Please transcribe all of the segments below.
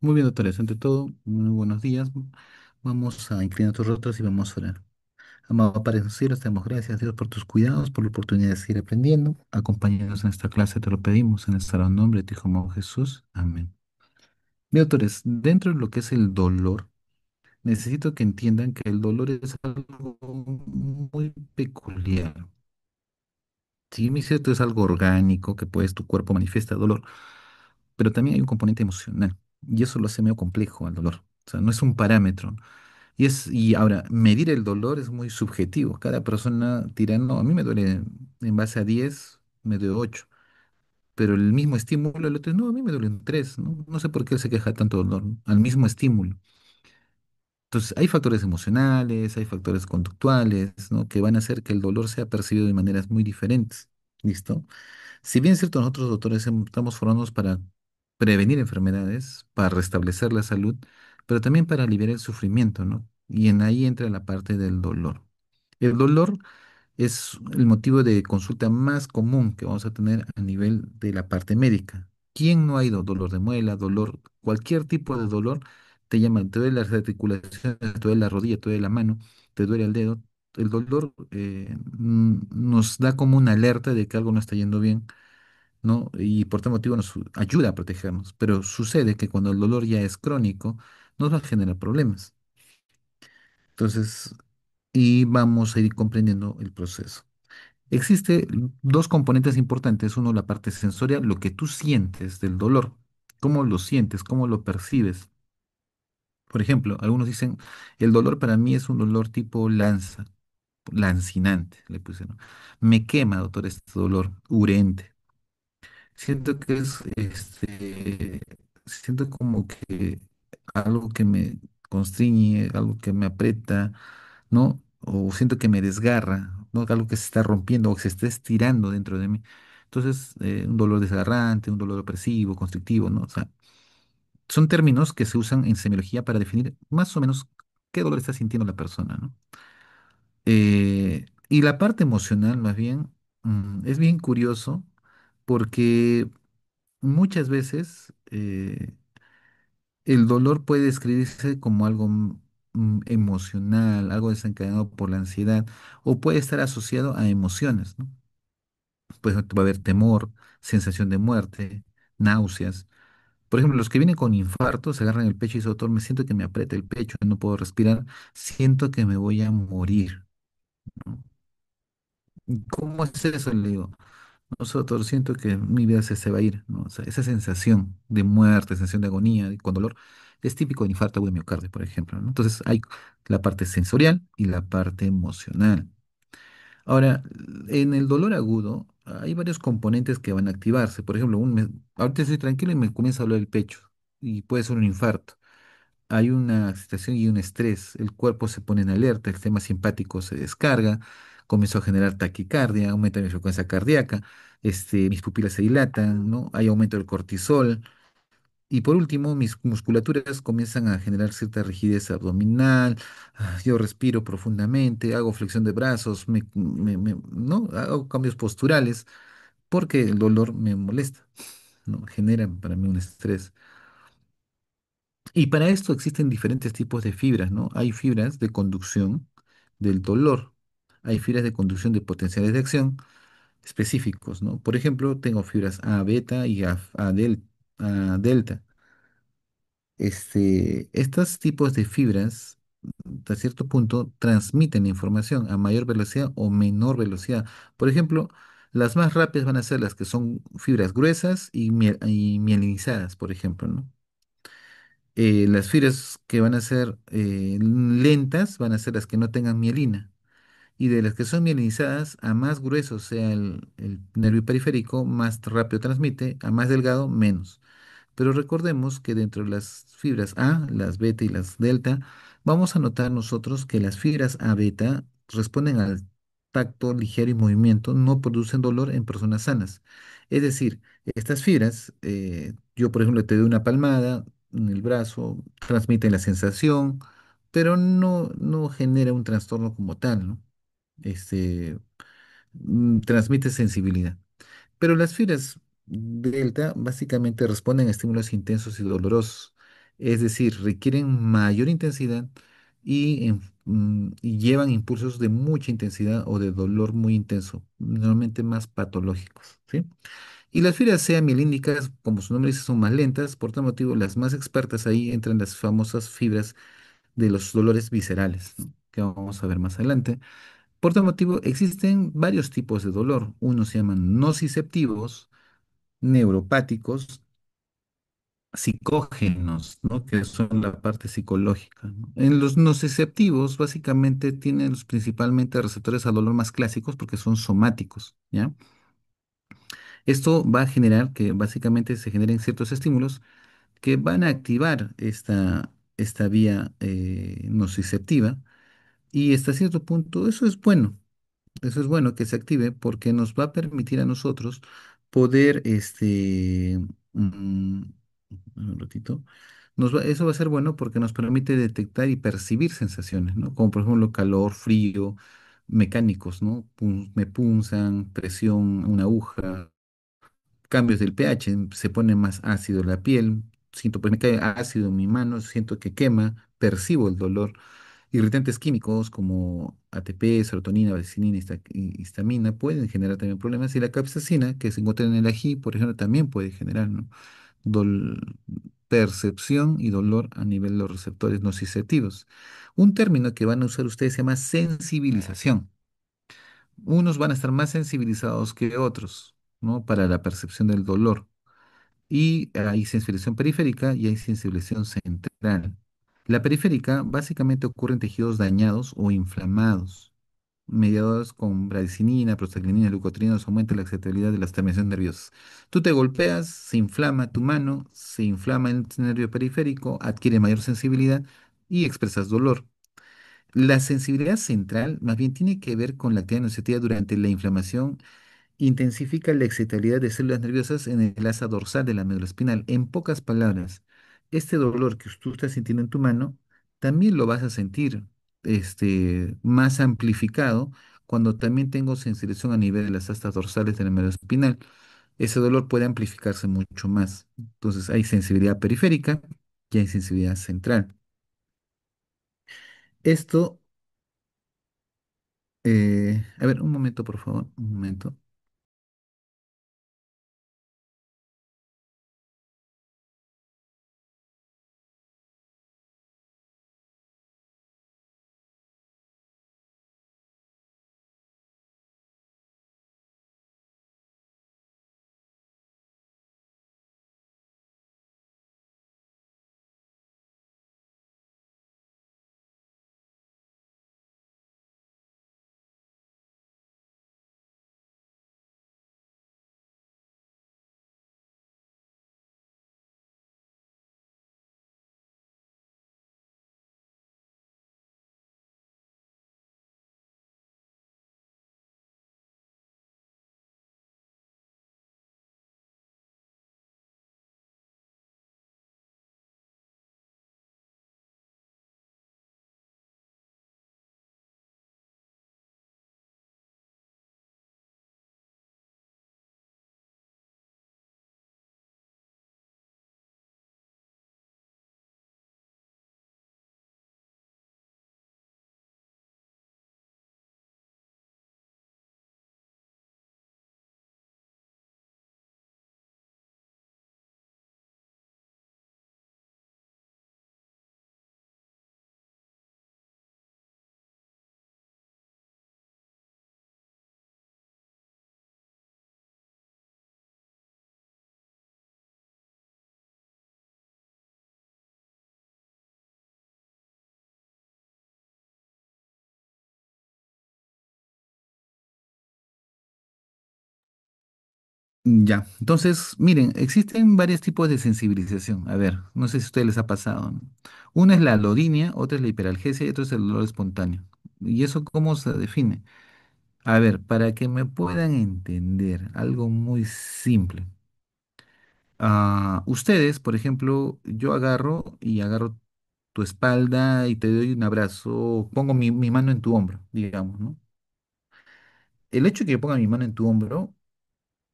Muy bien, doctores. Ante todo, muy buenos días. Vamos a inclinar tus rostros y vamos a orar. Amado Padre en los cielos, te damos gracias, Dios, por tus cuidados, por la oportunidad de seguir aprendiendo. Acompáñanos en esta clase, te lo pedimos, en el sagrado nombre de tu Hijo amado Jesús. Amén. Bien, doctores, dentro de lo que es el dolor, necesito que entiendan que el dolor es algo muy peculiar. Si bien es cierto, es algo orgánico, que pues tu cuerpo manifiesta dolor, pero también hay un componente emocional, y eso lo hace medio complejo al dolor. O sea, no es un parámetro. Y ahora, medir el dolor es muy subjetivo. Cada persona dirá, no, a mí me duele en base a 10, me duele 8. Pero el mismo estímulo, el otro, no, a mí me duele en 3. No, no sé por qué él se queja tanto de dolor, ¿no? Al mismo estímulo. Entonces, hay factores emocionales, hay factores conductuales, ¿no? Que van a hacer que el dolor sea percibido de maneras muy diferentes. ¿Listo? Si bien es cierto, nosotros doctores estamos formados para prevenir enfermedades, para restablecer la salud, pero también para aliviar el sufrimiento, ¿no? Y en ahí entra la parte del dolor. El dolor es el motivo de consulta más común que vamos a tener a nivel de la parte médica. ¿Quién no ha ido? Dolor de muela, dolor, cualquier tipo de dolor, te llaman, te duele las articulaciones, te duele la rodilla, te duele la mano, te duele el dedo. El dolor nos da como una alerta de que algo no está yendo bien, ¿no? Y por tal motivo nos ayuda a protegernos. Pero sucede que cuando el dolor ya es crónico, nos va a generar problemas. Entonces, y vamos a ir comprendiendo el proceso. Existe dos componentes importantes. Uno, la parte sensorial, lo que tú sientes del dolor, cómo lo sientes, cómo lo percibes. Por ejemplo, algunos dicen, el dolor para mí es un dolor tipo lancinante, le puse, ¿no? Me quema, doctor, este dolor, urente. Siento que siento como que algo que me constriñe, algo que me aprieta, ¿no? O siento que me desgarra, ¿no? Algo que se está rompiendo o que se está estirando dentro de mí. Entonces, un dolor desgarrante, un dolor opresivo, constrictivo, ¿no? O sea, son términos que se usan en semiología para definir más o menos qué dolor está sintiendo la persona, ¿no? Y la parte emocional, más bien, es bien curioso porque muchas veces el dolor puede describirse como algo emocional, algo desencadenado por la ansiedad, o puede estar asociado a emociones, ¿no? Pues va a haber temor, sensación de muerte, náuseas. Por ejemplo, los que vienen con infarto se agarran el pecho y dicen, doctor, me siento que me aprieta el pecho, no puedo respirar, siento que me voy a morir, ¿no? ¿Cómo es eso? Le digo. Nosotros siento que mi vida se va a ir, ¿no? O sea, esa sensación de muerte, sensación de agonía y con dolor es típico de infarto agudo de miocardio, por ejemplo, ¿no? Entonces hay la parte sensorial y la parte emocional. Ahora, en el dolor agudo hay varios componentes que van a activarse. Por ejemplo, ahorita estoy tranquilo y me comienza a doler el pecho y puede ser un infarto. Hay una excitación y un estrés, el cuerpo se pone en alerta, el sistema simpático se descarga, comienzo a generar taquicardia, aumenta mi frecuencia cardíaca, mis pupilas se dilatan, ¿no? Hay aumento del cortisol. Y por último, mis musculaturas comienzan a generar cierta rigidez abdominal, yo respiro profundamente, hago flexión de brazos, ¿no? Hago cambios posturales porque el dolor me molesta, ¿no? Genera para mí un estrés. Y para esto existen diferentes tipos de fibras, ¿no? Hay fibras de conducción del dolor, hay fibras de conducción de potenciales de acción específicos, ¿no? Por ejemplo, tengo fibras A beta y A delta. Estos tipos de fibras, a cierto punto, transmiten información a mayor velocidad o menor velocidad. Por ejemplo, las más rápidas van a ser las que son fibras gruesas y mielinizadas, por ejemplo, ¿no? Las fibras que van a ser lentas van a ser las que no tengan mielina. Y de las que son mielinizadas, a más grueso sea el nervio periférico, más rápido transmite, a más delgado, menos. Pero recordemos que dentro de las fibras A, las beta y las delta, vamos a notar nosotros que las fibras A beta responden al tacto ligero y movimiento, no producen dolor en personas sanas. Es decir, estas fibras, yo por ejemplo te doy una palmada en el brazo, transmiten la sensación, pero no genera un trastorno como tal, ¿no? Este, transmite sensibilidad. Pero las fibras delta básicamente responden a estímulos intensos y dolorosos. Es decir, requieren mayor intensidad y llevan impulsos de mucha intensidad o de dolor muy intenso, normalmente más patológicos, ¿sí? Y las fibras C amilénicas, como su nombre dice, son más lentas, por tal motivo las más expertas ahí entran las famosas fibras de los dolores viscerales, ¿no? Que vamos a ver más adelante. Por tal motivo existen varios tipos de dolor. Unos se llaman nociceptivos, neuropáticos, psicógenos, ¿no? Que son la parte psicológica, ¿no? En los nociceptivos, básicamente, tienen principalmente receptores al dolor más clásicos porque son somáticos, ¿ya? Esto va a generar que básicamente se generen ciertos estímulos que van a activar esta vía nociceptiva y hasta cierto punto eso es bueno. Eso es bueno que se active porque nos va a permitir a nosotros poder, un ratito, eso va a ser bueno porque nos permite detectar y percibir sensaciones, ¿no? Como por ejemplo calor, frío, mecánicos, ¿no? Me punzan, presión, una aguja, cambios del pH, se pone más ácido la piel, siento, pues me cae ácido en mi mano, siento que quema, percibo el dolor. Irritantes químicos como ATP, serotonina, valicina y histamina pueden generar también problemas y la capsaicina que se encuentra en el ají, por ejemplo, también puede generar, ¿no? Dol- percepción y dolor a nivel de los receptores nociceptivos. Un término que van a usar ustedes se llama sensibilización. Unos van a estar más sensibilizados que otros, ¿no? Para la percepción del dolor. Y hay sensibilización periférica y hay sensibilización central. La periférica básicamente ocurre en tejidos dañados o inflamados, mediados con bradicinina, prostaglandina, leucotrienos, aumenta la excitabilidad de las terminaciones nerviosas. Tú te golpeas, se inflama tu mano, se inflama el nervio periférico, adquiere mayor sensibilidad y expresas dolor. La sensibilidad central más bien tiene que ver con la actividad nociceptiva durante la inflamación. Intensifica la excitabilidad de células nerviosas en el asa dorsal de la médula espinal. En pocas palabras, este dolor que tú estás sintiendo en tu mano, también lo vas a sentir más amplificado cuando también tengo sensibilización a nivel de las astas dorsales de la médula espinal. Ese dolor puede amplificarse mucho más. Entonces, hay sensibilidad periférica y hay sensibilidad central. Esto, a ver, un momento, por favor, un momento. Ya, entonces, miren, existen varios tipos de sensibilización. A ver, no sé si a ustedes les ha pasado, ¿no? Una es la alodinia, otra es la hiperalgesia y otra es el dolor espontáneo. ¿Y eso cómo se define? A ver, para que me puedan entender, algo muy simple. Ustedes, por ejemplo, yo agarro tu espalda y te doy un abrazo, pongo mi mano en tu hombro, digamos, ¿no? El hecho de que yo ponga mi mano en tu hombro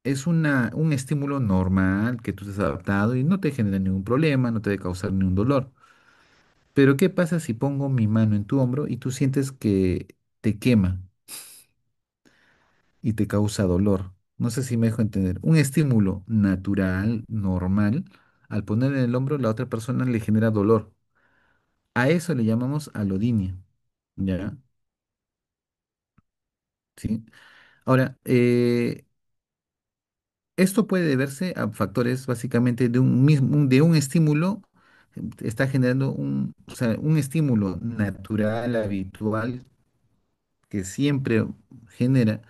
es un estímulo normal que tú te has adaptado y no te genera ningún problema, no te debe causar ningún dolor. Pero ¿qué pasa si pongo mi mano en tu hombro y tú sientes que te quema y te causa dolor? No sé si me dejo entender. Un estímulo natural, normal, al poner en el hombro, la otra persona le genera dolor. A eso le llamamos alodinia, ¿ya? ¿Sí? Ahora, esto puede deberse a factores básicamente de un mismo, de un estímulo, está generando o sea, un estímulo natural, habitual, que siempre genera,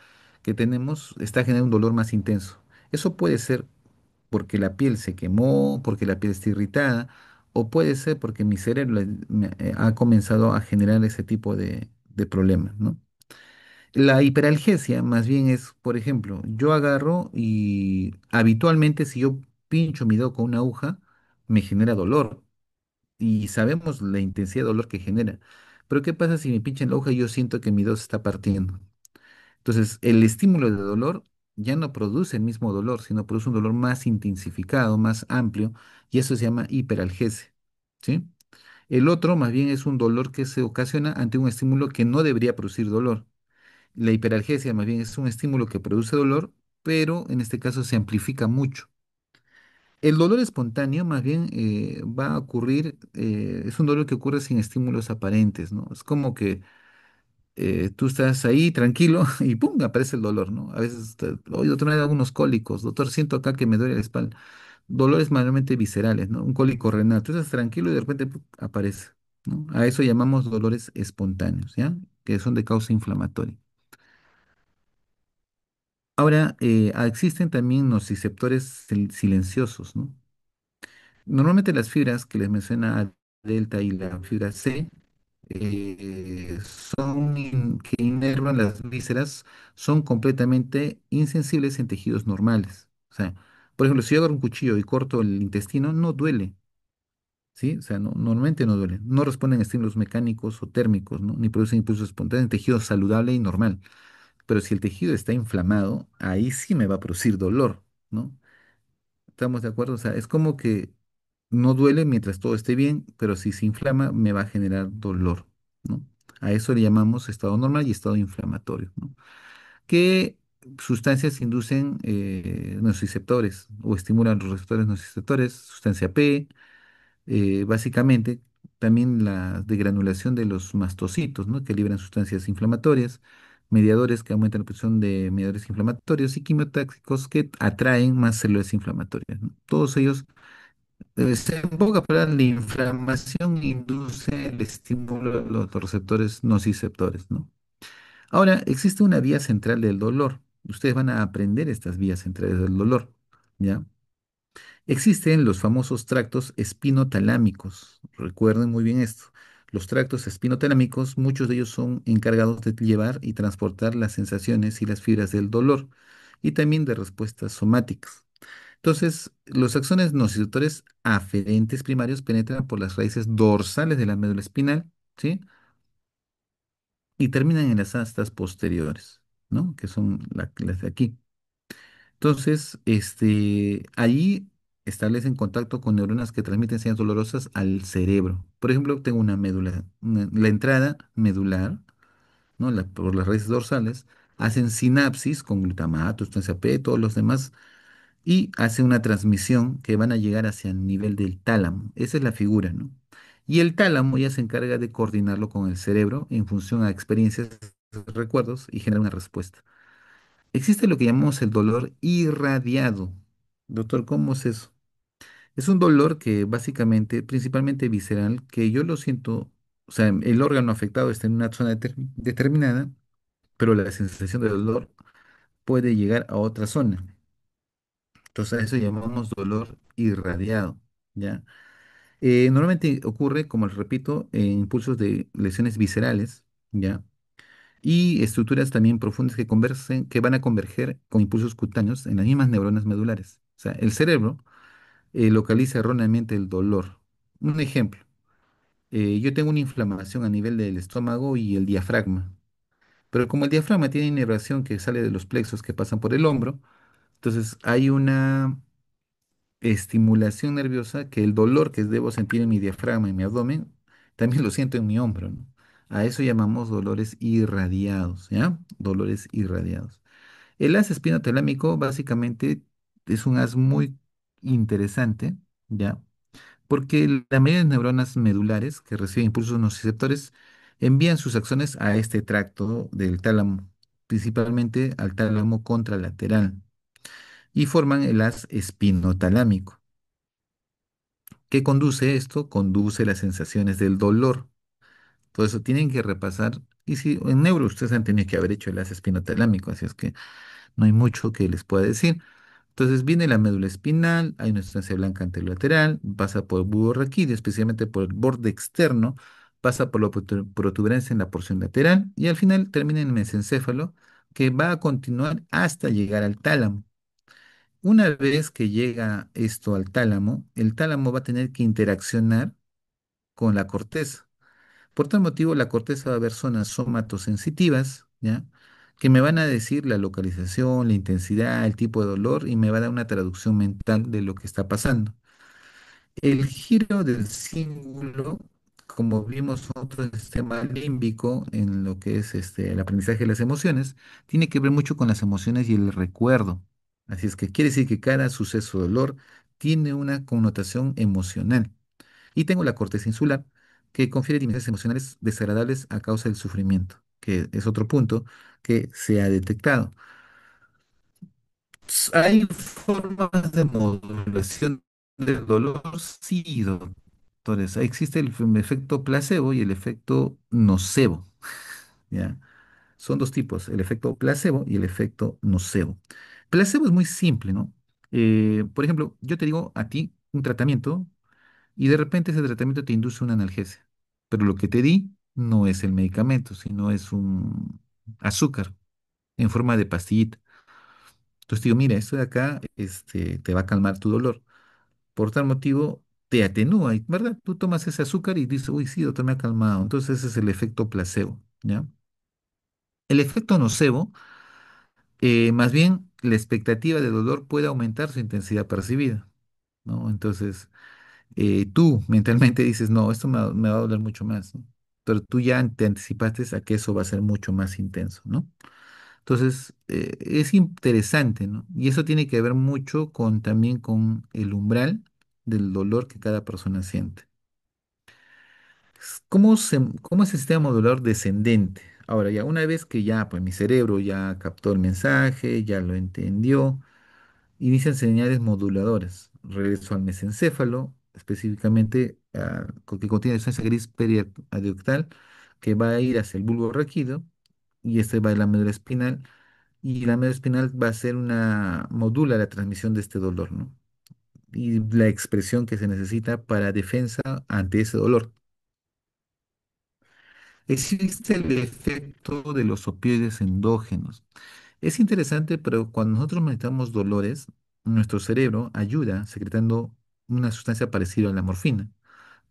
que tenemos, está generando un dolor más intenso. Eso puede ser porque la piel se quemó, porque la piel está irritada, o puede ser porque mi cerebro ha comenzado a generar ese tipo de problemas, ¿no? La hiperalgesia más bien es, por ejemplo, yo agarro y habitualmente si yo pincho mi dedo con una aguja, me genera dolor y sabemos la intensidad de dolor que genera. Pero ¿qué pasa si me pinchan la aguja y yo siento que mi dedo se está partiendo? Entonces, el estímulo de dolor ya no produce el mismo dolor, sino produce un dolor más intensificado, más amplio, y eso se llama hiperalgesia, ¿sí? El otro más bien es un dolor que se ocasiona ante un estímulo que no debería producir dolor. La hiperalgesia más bien es un estímulo que produce dolor, pero en este caso se amplifica mucho. El dolor espontáneo más bien va a ocurrir, es un dolor que ocurre sin estímulos aparentes, ¿no? Es como que tú estás ahí tranquilo y ¡pum! Aparece el dolor, ¿no? A veces, oye, doctor, me da algunos cólicos, doctor, siento acá que me duele la espalda. Dolores mayormente viscerales, ¿no? Un cólico renal. Tú estás tranquilo y de repente ¡pum! Aparece, ¿no? A eso llamamos dolores espontáneos, ¿ya? Que son de causa inflamatoria. Ahora, existen también nociceptores silenciosos, ¿no? Normalmente las fibras que les menciona delta y la fibra C que inervan las vísceras, son completamente insensibles en tejidos normales. O sea, por ejemplo, si yo agarro un cuchillo y corto el intestino, no duele, ¿sí? O sea, normalmente no duele. No responden a estímulos mecánicos o térmicos, ¿no? Ni producen impulsos espontáneos en tejido saludable y normal. Pero si el tejido está inflamado, ahí sí me va a producir dolor, ¿no? ¿Estamos de acuerdo? O sea, es como que no duele mientras todo esté bien, pero si se inflama me va a generar dolor, ¿no? A eso le llamamos estado normal y estado inflamatorio, ¿no? ¿Qué sustancias inducen nociceptores o estimulan los receptores nociceptores? Sustancia P, básicamente también la degranulación de los mastocitos, ¿no? Que liberan sustancias inflamatorias, mediadores que aumentan la producción de mediadores inflamatorios y quimiotáxicos que atraen más células inflamatorias, ¿no? Todos ellos, en pocas palabras, la inflamación induce el estímulo de los receptores nociceptores, ¿no? Ahora, existe una vía central del dolor. Ustedes van a aprender estas vías centrales del dolor, ¿ya? Existen los famosos tractos espinotalámicos. Recuerden muy bien esto. Los tractos espinotalámicos, muchos de ellos son encargados de llevar y transportar las sensaciones y las fibras del dolor y también de respuestas somáticas. Entonces, los axones nociceptores aferentes primarios penetran por las raíces dorsales de la médula espinal, ¿sí? Y terminan en las astas posteriores, ¿no? Que son las de aquí. Entonces, allí establecen contacto con neuronas que transmiten señales dolorosas al cerebro. Por ejemplo, tengo una médula, la entrada medular, ¿no? Por las raíces dorsales, hacen sinapsis con glutamato, sustancia P, todos los demás, y hace una transmisión que van a llegar hacia el nivel del tálamo. Esa es la figura, ¿no? Y el tálamo ya se encarga de coordinarlo con el cerebro en función a experiencias, recuerdos y generar una respuesta. Existe lo que llamamos el dolor irradiado. Doctor, ¿cómo es eso? Es un dolor que básicamente, principalmente visceral, que yo lo siento, o sea, el órgano afectado está en una zona determinada, pero la sensación de dolor puede llegar a otra zona. Entonces a eso llamamos dolor irradiado, ¿ya? Normalmente ocurre, como les repito, en impulsos de lesiones viscerales, ¿ya? Y estructuras también profundas que van a converger con impulsos cutáneos en las mismas neuronas medulares. O sea, el cerebro localiza erróneamente el dolor. Un ejemplo, yo tengo una inflamación a nivel del estómago y el diafragma, pero como el diafragma tiene inervación que sale de los plexos que pasan por el hombro, Entonces hay una estimulación nerviosa que el dolor que debo sentir en mi diafragma, en mi abdomen, también lo siento en mi hombro, ¿no? A eso llamamos dolores irradiados, ¿ya? Dolores irradiados. El haz espinotalámico básicamente es un haz muy interesante, ¿ya? Porque la mayoría de neuronas medulares que reciben impulsos nociceptores envían sus acciones a este tracto del tálamo, principalmente al tálamo contralateral, y forman el haz espinotalámico. ¿Qué conduce esto? Conduce las sensaciones del dolor. Por eso tienen que repasar, y si en neuro ustedes han tenido que haber hecho el haz espinotalámico, así es que no hay mucho que les pueda decir. Entonces viene la médula espinal, hay una sustancia blanca anterolateral, pasa por el bulbo raquídeo, especialmente por el borde externo, pasa por la protuberancia en la porción lateral y al final termina en el mesencéfalo, que va a continuar hasta llegar al tálamo. Una vez que llega esto al tálamo, el tálamo va a tener que interaccionar con la corteza. Por tal motivo, la corteza va a ver zonas somatosensitivas, ¿ya? Que me van a decir la localización, la intensidad, el tipo de dolor y me va a dar una traducción mental de lo que está pasando. El giro del cíngulo, como vimos en otro sistema límbico en lo que es el aprendizaje de las emociones, tiene que ver mucho con las emociones y el recuerdo. Así es que quiere decir que cada suceso de dolor tiene una connotación emocional. Y tengo la corteza insular, que confiere dimensiones emocionales desagradables a causa del sufrimiento, que es otro punto que se ha detectado. ¿Hay formas de modulación del dolor? Sí, doctores. Existe el efecto placebo y el efecto nocebo, ¿ya? Son dos tipos, el efecto placebo y el efecto nocebo. Placebo es muy simple, ¿no? Por ejemplo, yo te digo a ti un tratamiento y de repente ese tratamiento te induce una analgesia, pero lo que te di no es el medicamento, sino es un azúcar en forma de pastillita. Entonces te digo, mira, esto de acá te va a calmar tu dolor. Por tal motivo, te atenúa, ¿verdad? Tú tomas ese azúcar y dices, uy, sí, doctor, me ha calmado. Entonces ese es el efecto placebo, ¿ya? El efecto nocebo, más bien, la expectativa de dolor puede aumentar su intensidad percibida, ¿no? Entonces, tú mentalmente dices, no, esto me va a doler mucho más, ¿no? Pero tú ya te anticipaste a que eso va a ser mucho más intenso, ¿no? Entonces, es interesante, ¿no? Y eso tiene que ver mucho con también con el umbral del dolor que cada persona siente. ¿Cómo es el sistema modular descendente? Ahora, ya una vez que ya, pues mi cerebro ya captó el mensaje, ya lo entendió, inician señales moduladoras. Regreso al mesencéfalo, específicamente que contiene sustancia gris periaqueductal, que va a ir hacia el bulbo raquídeo, y este va a la médula espinal, y la médula espinal va a ser modula la transmisión de este dolor, ¿no? Y la expresión que se necesita para defensa ante ese dolor. Existe el efecto de los opioides endógenos. Es interesante, pero cuando nosotros manejamos dolores, nuestro cerebro ayuda secretando una sustancia parecida a la morfina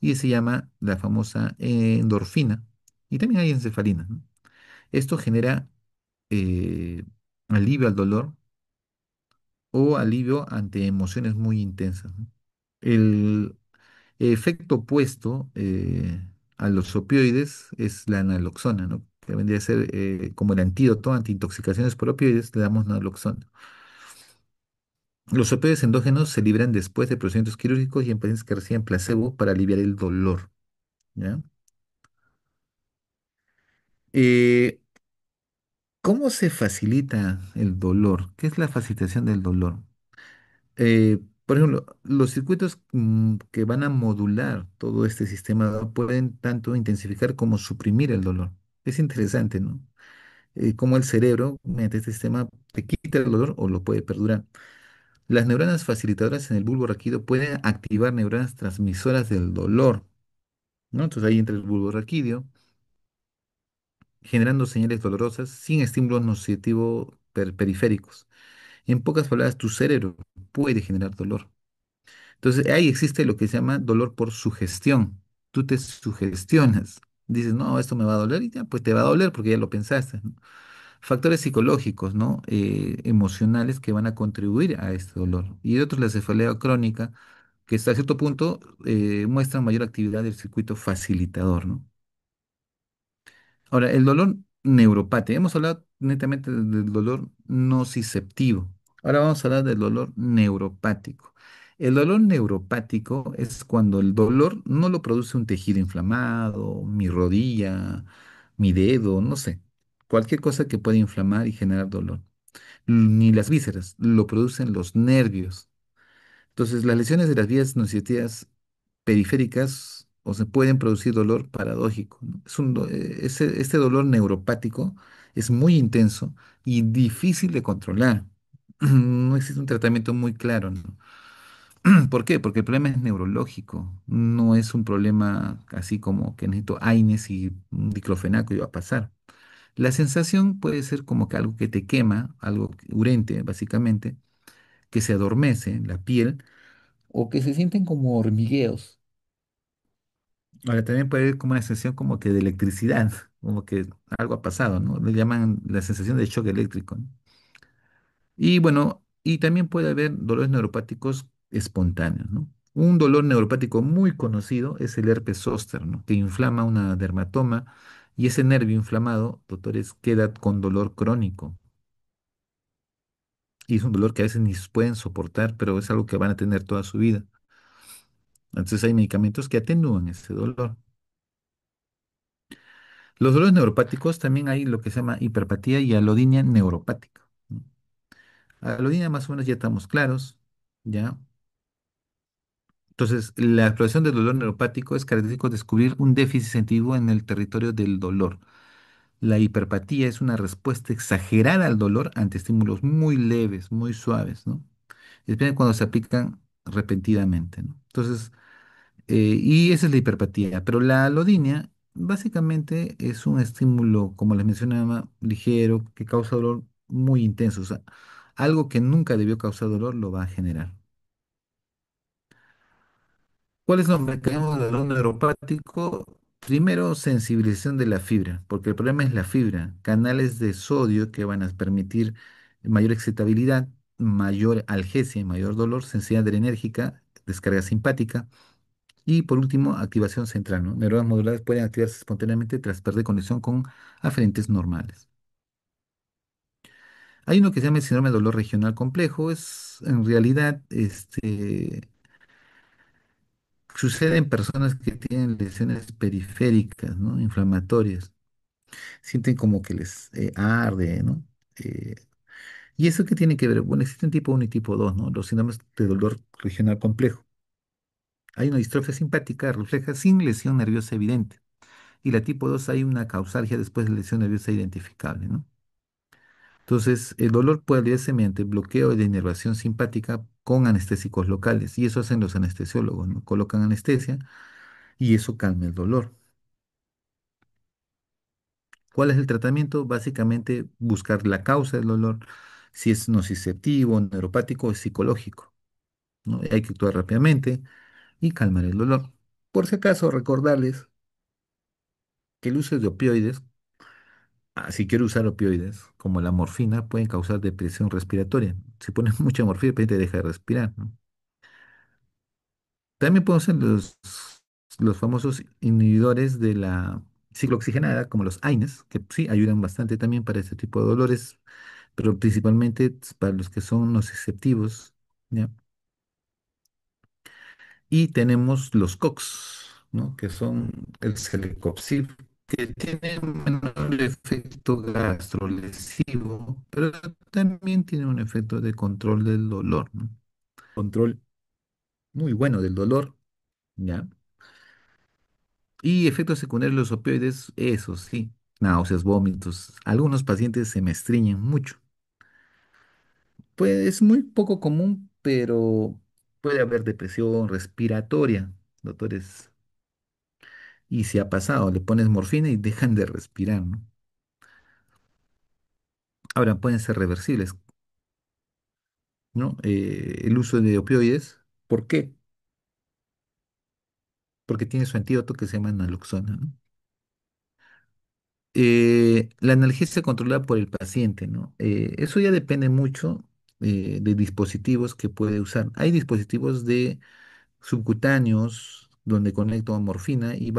y se llama la famosa endorfina. Y también hay encefalina, ¿no? Esto genera eh, alivio al dolor o alivio ante emociones muy intensas, ¿no? El efecto opuesto a los opioides es la naloxona, ¿no? Que vendría a ser como el antídoto ante intoxicaciones por opioides, le damos naloxona. Los opioides endógenos se liberan después de procedimientos quirúrgicos y en pacientes que reciben placebo para aliviar el dolor, ¿ya? Eh, ¿Cómo se facilita el dolor? ¿Qué es la facilitación del dolor? Por ejemplo, los circuitos que van a modular todo este sistema pueden tanto intensificar como suprimir el dolor. Es interesante, ¿no? Cómo el cerebro, mediante este sistema, te quita el dolor o lo puede perdurar. Las neuronas facilitadoras en el bulbo raquídeo pueden activar neuronas transmisoras del dolor, ¿no? Entonces ahí entra el bulbo raquídeo, generando señales dolorosas sin estímulos nociceptivos periféricos. En pocas palabras, tu cerebro puede generar dolor. Entonces ahí existe lo que se llama dolor por sugestión. Tú te sugestionas. Dices, no, esto me va a doler y ya, pues te va a doler porque ya lo pensaste, ¿no? factores psicológicos, ¿no? Emocionales que van a contribuir a este dolor. Y otros, la cefalea crónica, que hasta cierto punto muestra mayor actividad del circuito facilitador, ¿no? Ahora, el dolor neuropático. Hemos hablado netamente del dolor nociceptivo. Ahora vamos a hablar del dolor neuropático. El dolor neuropático es cuando el dolor no lo produce un tejido inflamado, mi rodilla, mi dedo, no sé, cualquier cosa que pueda inflamar y generar dolor. Ni las vísceras, lo producen los nervios. Entonces, las lesiones de las vías nociceptivas periféricas o se pueden producir dolor paradójico, ¿no? Este dolor neuropático es muy intenso y difícil de controlar. No existe un tratamiento muy claro, ¿no? ¿Por qué? Porque el problema es neurológico, no es un problema así como que necesito AINES y un diclofenaco y va a pasar. La sensación puede ser como que algo que te quema, algo urente, básicamente, que se adormece en la piel o que se sienten como hormigueos. Ahora también puede haber como una sensación como que de electricidad, como que algo ha pasado, ¿no? Le llaman la sensación de shock eléctrico, ¿no? Y bueno, y también puede haber dolores neuropáticos espontáneos, ¿no? Un dolor neuropático muy conocido es el herpes zóster, ¿no? Que inflama una dermatoma y ese nervio inflamado, doctores, queda con dolor crónico. Y es un dolor que a veces ni pueden soportar, pero es algo que van a tener toda su vida. Entonces hay medicamentos que atenúan ese dolor. Los dolores neuropáticos también hay lo que se llama hiperpatía y alodinia neuropática, ¿no? Alodinia más o menos ya estamos claros, ¿ya? Entonces, la exploración del dolor neuropático es característico de descubrir un déficit sensitivo en el territorio del dolor. La hiperpatía es una respuesta exagerada al dolor ante estímulos muy leves, muy suaves, ¿no? Especialmente cuando se aplican repentinamente, ¿no? Entonces, y esa es la hiperpatía. Pero la alodinia básicamente es un estímulo, como les mencionaba, ligero, que causa dolor muy intenso. O sea, algo que nunca debió causar dolor lo va a generar. ¿Cuáles son los mecanismos del dolor neuropático? Primero, sensibilización de la fibra, porque el problema es la fibra. Canales de sodio que van a permitir mayor excitabilidad, mayor algesia y mayor dolor, sensibilidad adrenérgica, descarga simpática. Y por último, activación central, ¿no? Neuronas modulares pueden activarse espontáneamente tras perder conexión con aferentes normales. Hay uno que se llama el síndrome de dolor regional complejo. Es en realidad, sucede en personas que tienen lesiones periféricas, ¿no? Inflamatorias. Sienten como que les arde, ¿no? Eh, ¿Y eso qué tiene que ver? Bueno, existen tipo uno y tipo 2, ¿no? Los síndromes de dolor regional complejo. Hay una distrofia simpática, refleja sin lesión nerviosa evidente. Y la tipo 2 hay una causalgia después de lesión nerviosa identificable, ¿no? Entonces, el dolor puede aliviarse mediante bloqueo de inervación simpática con anestésicos locales, y eso hacen los anestesiólogos, ¿no? Colocan anestesia y eso calma el dolor. ¿Cuál es el tratamiento? Básicamente buscar la causa del dolor, si es nociceptivo, neuropático o psicológico, ¿no? Hay que actuar rápidamente y calmar el dolor. Por si acaso, recordarles que el uso de opioides, si quiero usar opioides, como la morfina, pueden causar depresión respiratoria. Si pones mucha morfina, el paciente deja de respirar, ¿no? También pueden ser los famosos inhibidores de la ciclooxigenada, como los AINES, que sí ayudan bastante también para este tipo de dolores, pero principalmente para los que son nociceptivos, ¿ya? Y tenemos los COX, ¿no? Que son el celecoxib, que tiene un menor efecto gastrolesivo, pero también tiene un efecto de control del dolor, ¿no? Control muy bueno del dolor, ¿ya? Y efectos secundarios de los opioides, eso sí, náuseas, vómitos. Algunos pacientes se me estreñen mucho. Pues es muy poco común, pero puede haber depresión respiratoria, doctores. Y si ha pasado, le pones morfina y dejan de respirar, ¿no? Ahora pueden ser reversibles, ¿no? El uso de opioides, ¿por qué? Porque tiene su antídoto que se llama naloxona, ¿no? La analgesia controlada por el paciente, ¿no? Eso ya depende mucho de dispositivos que puede usar. Hay dispositivos de subcutáneos donde conecto a morfina y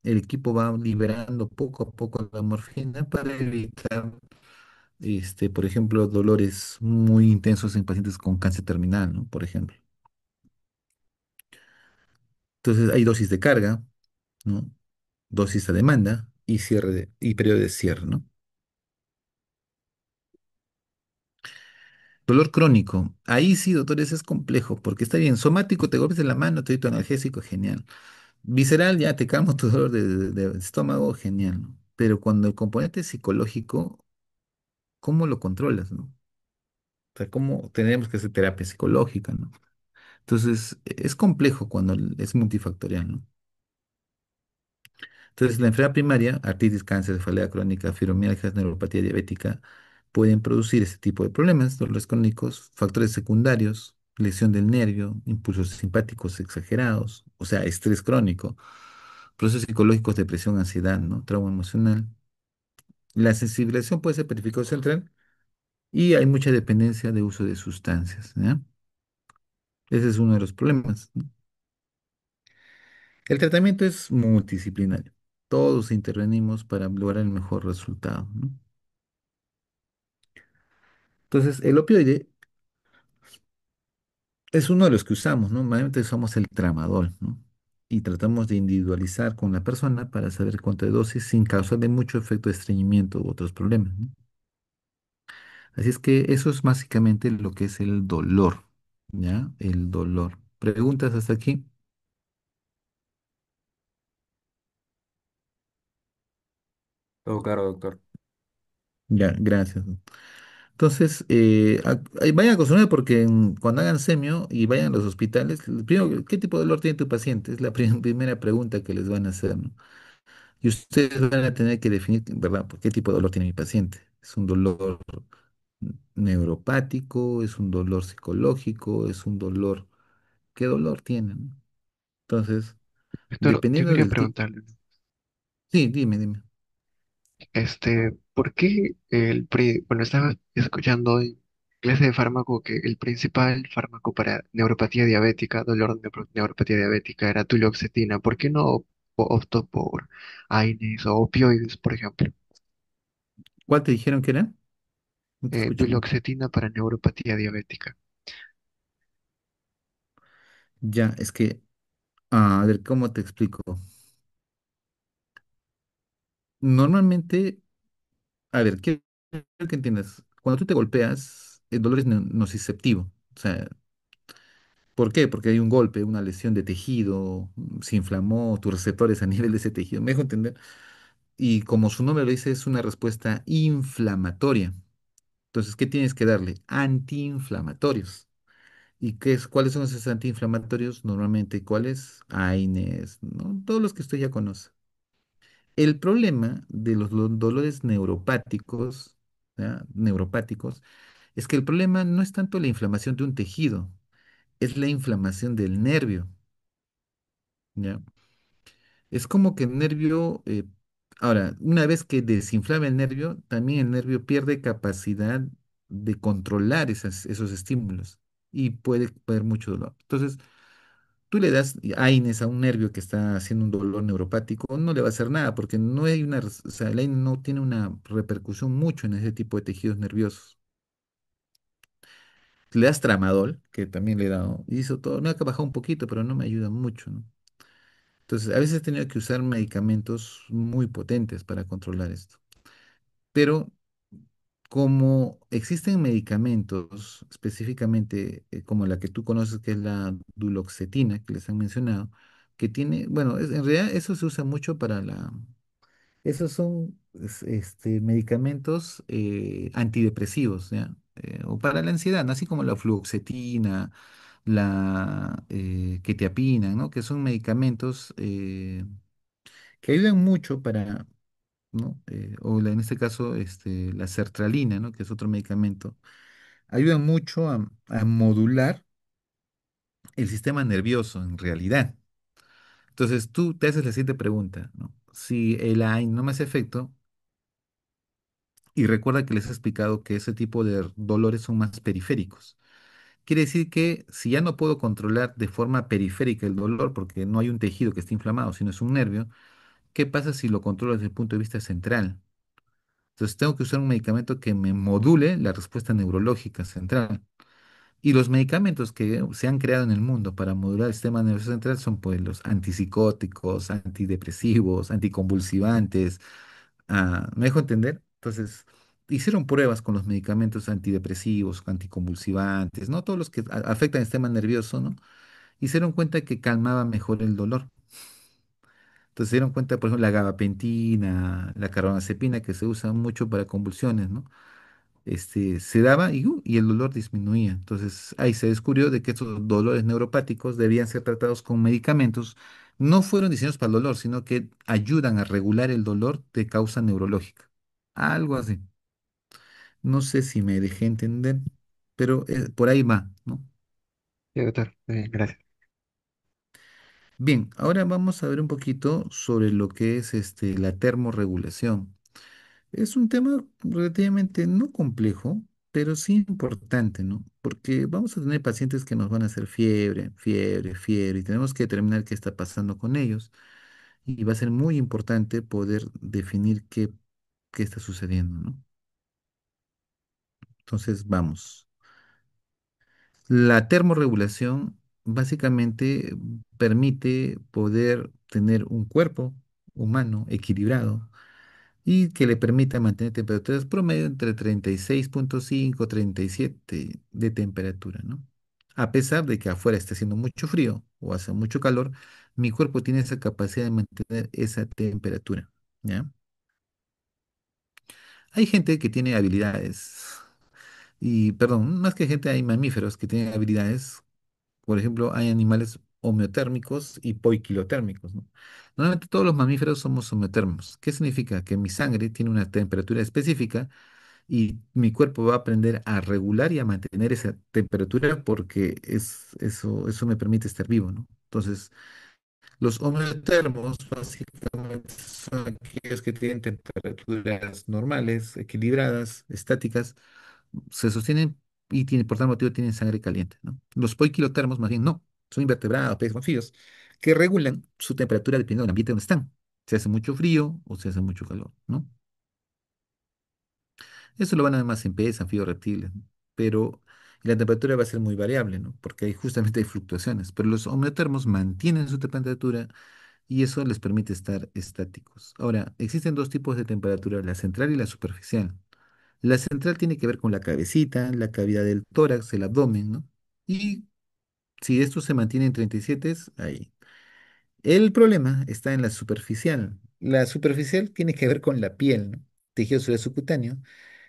el equipo va liberando poco a poco la morfina para evitar, por ejemplo, dolores muy intensos en pacientes con cáncer terminal, ¿no? Por ejemplo. Entonces hay dosis de carga, ¿no? Dosis a demanda y y periodo de cierre, ¿no? Dolor crónico. Ahí sí, doctores, es complejo, porque está bien, somático, te golpes en la mano, te doy tu analgésico, genial. Visceral, ya te calmo tu dolor de estómago, genial, ¿no? Pero cuando el componente es psicológico, ¿cómo lo controlas, no? O sea, ¿cómo tenemos que hacer terapia psicológica, no? Entonces, es complejo cuando es multifactorial, ¿no? Entonces, la enfermedad primaria, artritis, cáncer, cefalea crónica, fibromialgia, neuropatía diabética, pueden producir este tipo de problemas, dolores crónicos, factores secundarios, lesión del nervio, impulsos simpáticos exagerados, o sea, estrés crónico, procesos psicológicos, depresión, ansiedad, ¿no? Trauma emocional. La sensibilización puede ser periférico central y hay mucha dependencia de uso de sustancias, ¿ya? Ese es uno de los problemas, ¿no? El tratamiento es multidisciplinario. Todos intervenimos para lograr el mejor resultado, ¿no? Entonces, el opioide es uno de los que usamos, ¿no? Normalmente usamos el tramadol, ¿no? Y tratamos de individualizar con la persona para saber cuánto de dosis sin causarle mucho efecto de estreñimiento u otros problemas, ¿no? Así es que eso es básicamente lo que es el dolor, ¿ya? El dolor. ¿Preguntas hasta aquí? Todo claro, doctor. Ya, gracias. Entonces, ahí vayan acostumbrados porque cuando hagan semio y vayan a los hospitales, primero, ¿qué tipo de dolor tiene tu paciente? Es la primera pregunta que les van a hacer, ¿no? Y ustedes van a tener que definir, ¿verdad? ¿Por qué tipo de dolor tiene mi paciente? ¿Es un dolor neuropático? ¿Es un dolor psicológico? ¿Es un dolor? ¿Qué dolor tiene, no? Entonces, Doctor, yo dependiendo quería del tipo. preguntarle, Sí, dime. ¿por qué bueno, estaba escuchando en clase de fármaco que el principal fármaco para neuropatía diabética, neuropatía diabética era duloxetina? ¿Por qué no optó por AINES o opioides, por ejemplo? ¿Cuál te dijeron que era? No te escucho bien. Duloxetina para neuropatía diabética. Ya, es que, a ver, ¿cómo te explico? Normalmente, a ver, quiero que entiendas. Cuando tú te golpeas, el dolor es nociceptivo. O sea, ¿por qué? Porque hay un golpe, una lesión de tejido, se inflamó tus receptores a nivel de ese tejido. ¿Me dejo entender? Y como su nombre lo dice, es una respuesta inflamatoria. Entonces, ¿qué tienes que darle? Antiinflamatorios. ¿Y cuáles son esos antiinflamatorios? Normalmente, ¿cuáles? AINES, ¿no? Todos los que usted ya conoce. El problema de los dolores neuropáticos, ¿ya? Neuropáticos, es que el problema no es tanto la inflamación de un tejido, es la inflamación del nervio, ¿ya? Es como que el nervio, ahora, una vez que desinflama el nervio, también el nervio pierde capacidad de controlar esos estímulos y puede haber mucho dolor. Entonces, tú le das AINES a un nervio que está haciendo un dolor neuropático, no le va a hacer nada porque no hay o sea, el AINES no tiene una repercusión mucho en ese tipo de tejidos nerviosos. Le das tramadol, que también le he dado, y hizo todo, me ha bajado un poquito, pero no me ayuda mucho, ¿no? Entonces, a veces he tenido que usar medicamentos muy potentes para controlar esto. Pero como existen medicamentos, específicamente como la que tú conoces, que es la duloxetina, que les han mencionado, que tiene, bueno, en realidad eso se usa mucho para esos son medicamentos antidepresivos, ¿ya? O para la ansiedad, ¿no? Así como la fluoxetina, la quetiapina, ¿no? Que son medicamentos que ayudan mucho para, ¿no? En este caso, la sertralina, ¿no? Que es otro medicamento, ayudan mucho a modular el sistema nervioso en realidad. Entonces tú te haces la siguiente pregunta, ¿no? Si el AINE no me hace efecto, Y recuerda que les he explicado que ese tipo de dolores son más periféricos. Quiere decir que si ya no puedo controlar de forma periférica el dolor, porque no hay un tejido que esté inflamado, sino es un nervio, ¿qué pasa si lo controlo desde el punto de vista central? Entonces tengo que usar un medicamento que me module la respuesta neurológica central. Y los medicamentos que se han creado en el mundo para modular el sistema nervioso central son pues los antipsicóticos, antidepresivos, anticonvulsivantes. ¿Me dejo entender? Entonces, hicieron pruebas con los medicamentos antidepresivos, anticonvulsivantes, ¿no? Todos los que afectan el sistema nervioso, ¿no? Y se dieron cuenta que calmaba mejor el dolor. Entonces se dieron cuenta, por ejemplo, la gabapentina, la carbamazepina, que se usa mucho para convulsiones, ¿no? Se daba y el dolor disminuía. Entonces ahí se descubrió de que estos dolores neuropáticos debían ser tratados con medicamentos. No fueron diseñados para el dolor, sino que ayudan a regular el dolor de causa neurológica. Algo así. No sé si me dejé entender, pero por ahí va, ¿no? Sí, doctor. Muy bien, gracias. Bien, ahora vamos a ver un poquito sobre lo que es la termorregulación. Es un tema relativamente no complejo, pero sí importante, ¿no? Porque vamos a tener pacientes que nos van a hacer fiebre, fiebre, fiebre, y tenemos que determinar qué está pasando con ellos. Y va a ser muy importante poder definir qué está sucediendo, ¿no? Entonces, vamos. La termorregulación básicamente permite poder tener un cuerpo humano equilibrado y que le permita mantener temperaturas promedio entre 36,5 y 37 de temperatura, ¿no? A pesar de que afuera esté haciendo mucho frío o hace mucho calor, mi cuerpo tiene esa capacidad de mantener esa temperatura, ¿ya? Hay gente que tiene habilidades, y perdón, más que gente, hay mamíferos que tienen habilidades. Por ejemplo, hay animales homeotérmicos y poikilotérmicos, ¿no? Normalmente todos los mamíferos somos homeotérmicos. ¿Qué significa? Que mi sangre tiene una temperatura específica y mi cuerpo va a aprender a regular y a mantener esa temperatura porque eso me permite estar vivo, ¿no? Entonces, los homeotermos básicamente son aquellos que tienen temperaturas normales, equilibradas, estáticas, se sostienen y por tal motivo tienen sangre caliente, ¿no? Los poiquilotermos más bien no, son invertebrados, peces, anfibios, que regulan su temperatura dependiendo del ambiente donde están. Se hace mucho frío o se hace mucho calor, ¿no? Eso lo van a ver más en peces, anfibios, reptiles, ¿no? Pero la temperatura va a ser muy variable, ¿no? Porque justamente hay fluctuaciones, pero los homeotermos mantienen su temperatura y eso les permite estar estáticos. Ahora, existen dos tipos de temperatura, la central y la superficial. La central tiene que ver con la cabecita, la cavidad del tórax, el abdomen, ¿no? Y si esto se mantiene en 37, ahí. El problema está en la superficial. La superficial tiene que ver con la piel, ¿no? Tejido celular subcutáneo.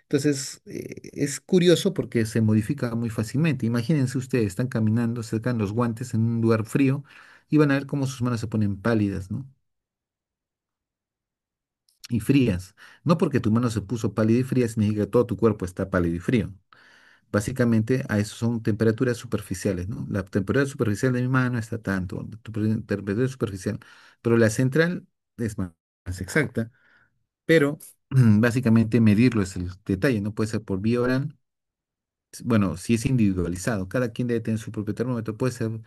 Entonces, es curioso porque se modifica muy fácilmente. Imagínense ustedes, están caminando, se sacan los guantes en un lugar frío y van a ver cómo sus manos se ponen pálidas, ¿no? Y frías. No porque tu mano se puso pálida y fría significa que todo tu cuerpo está pálido y frío. Básicamente, a eso son temperaturas superficiales, ¿no? La temperatura superficial de mi mano está tanto, temperatura superficial, pero la central es más exacta, pero básicamente medirlo es el detalle, no puede ser por vía oral, bueno, si es individualizado, cada quien debe tener su propio termómetro, puede ser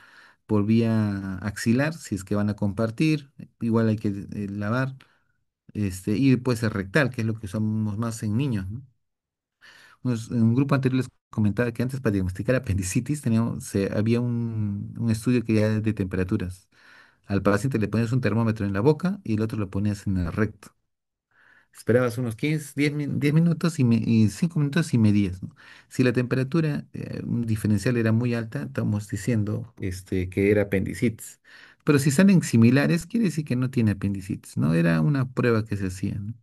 por vía axilar, si es que van a compartir, igual hay que lavar, y puede ser rectal, que es lo que usamos más en niños, ¿no? En un grupo anterior les comentaba que antes para diagnosticar apendicitis había un estudio que ya de temperaturas. Al paciente le ponías un termómetro en la boca y el otro lo ponías en el recto. Esperabas unos 15, 10 minutos y 5 minutos y medías, ¿no? Si la temperatura un diferencial era muy alta, estamos diciendo que era apendicitis. Pero si salen similares, quiere decir que no tiene apendicitis, ¿no? Era una prueba que se hacía, ¿no?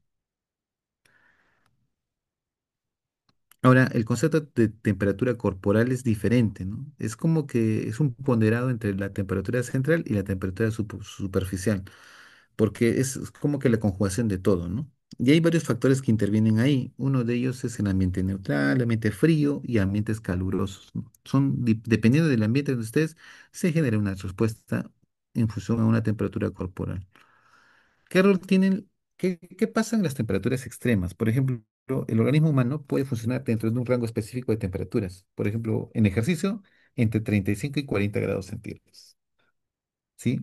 Ahora, el concepto de temperatura corporal es diferente, ¿no? Es como que es un ponderado entre la temperatura central y la temperatura superficial, porque es como que la conjugación de todo, ¿no? Y hay varios factores que intervienen ahí. Uno de ellos es el ambiente neutral, ambiente frío y ambientes calurosos, ¿no? Dependiendo del ambiente donde estés, se genera una respuesta en función a una temperatura corporal. ¿Qué rol tienen? ¿Qué pasa en las temperaturas extremas? Por ejemplo, el organismo humano puede funcionar dentro de un rango específico de temperaturas. Por ejemplo, en ejercicio, entre 35 y 40 grados centígrados. ¿Sí?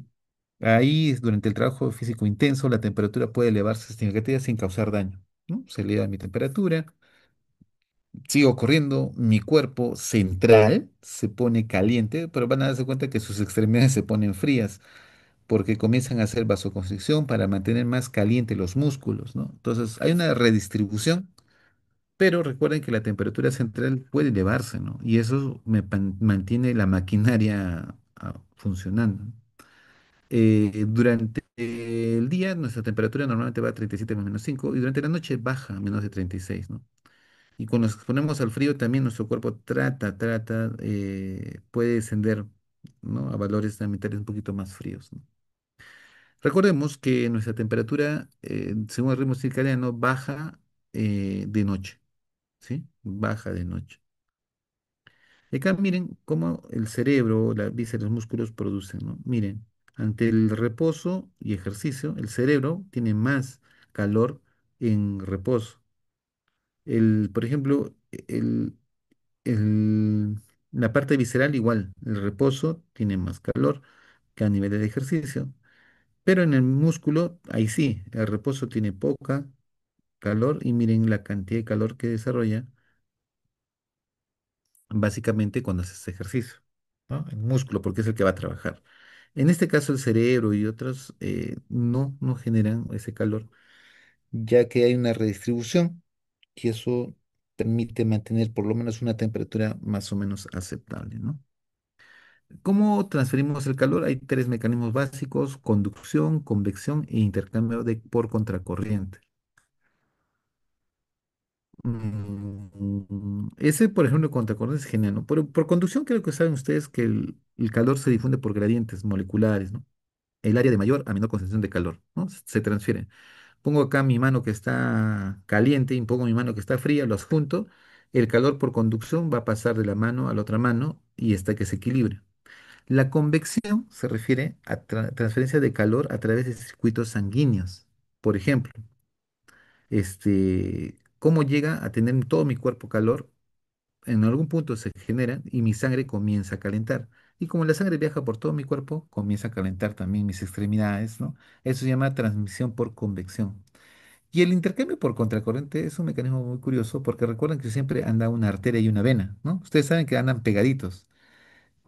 Ahí, durante el trabajo físico intenso, la temperatura puede elevarse significativamente sin causar daño, ¿no? Se eleva mi temperatura, sigo corriendo, mi cuerpo central se pone caliente, pero van a darse cuenta que sus extremidades se ponen frías porque comienzan a hacer vasoconstricción para mantener más caliente los músculos, ¿no? Entonces, hay una redistribución, pero recuerden que la temperatura central puede elevarse, ¿no? Y eso mantiene la maquinaria funcionando. Durante el día nuestra temperatura normalmente va a 37 más menos 5 y durante la noche baja a menos de 36, ¿no? Y cuando nos exponemos al frío también nuestro cuerpo puede descender, ¿no? A valores ambientales un poquito más fríos, ¿no? Recordemos que nuestra temperatura, según el ritmo circadiano, baja de noche, ¿sí? Baja de noche. Y acá miren cómo el cerebro, la vísceras, los músculos producen, ¿no? Miren, ante el reposo y ejercicio, el cerebro tiene más calor en reposo. Por ejemplo, el- la parte visceral igual, el reposo tiene más calor que a nivel del ejercicio, pero en el músculo, ahí sí, el reposo tiene poca calor y miren la cantidad de calor que desarrolla básicamente cuando haces ejercicio, ¿no? El músculo, porque es el que va a trabajar. En este caso, el cerebro y otros no generan ese calor, ya que hay una redistribución y eso permite mantener por lo menos una temperatura más o menos aceptable, ¿no? ¿Cómo transferimos el calor? Hay tres mecanismos básicos: conducción, convección e intercambio por contracorriente. Ese, por ejemplo, contracorriente es genial, ¿no? Por conducción creo que saben ustedes que el calor se difunde por gradientes moleculares, ¿no? El área de mayor a menor concentración de calor, ¿no? Se transfiere. Pongo acá mi mano que está caliente y pongo mi mano que está fría, los junto. El calor por conducción va a pasar de la mano a la otra mano y hasta que se equilibre. La convección se refiere a transferencia de calor a través de circuitos sanguíneos. Por ejemplo, ¿cómo llega a tener en todo mi cuerpo calor? En algún punto se genera y mi sangre comienza a calentar. Y como la sangre viaja por todo mi cuerpo, comienza a calentar también mis extremidades, ¿no? Eso se llama transmisión por convección. Y el intercambio por contracorriente es un mecanismo muy curioso porque recuerden que siempre anda una arteria y una vena, ¿no? Ustedes saben que andan pegaditos.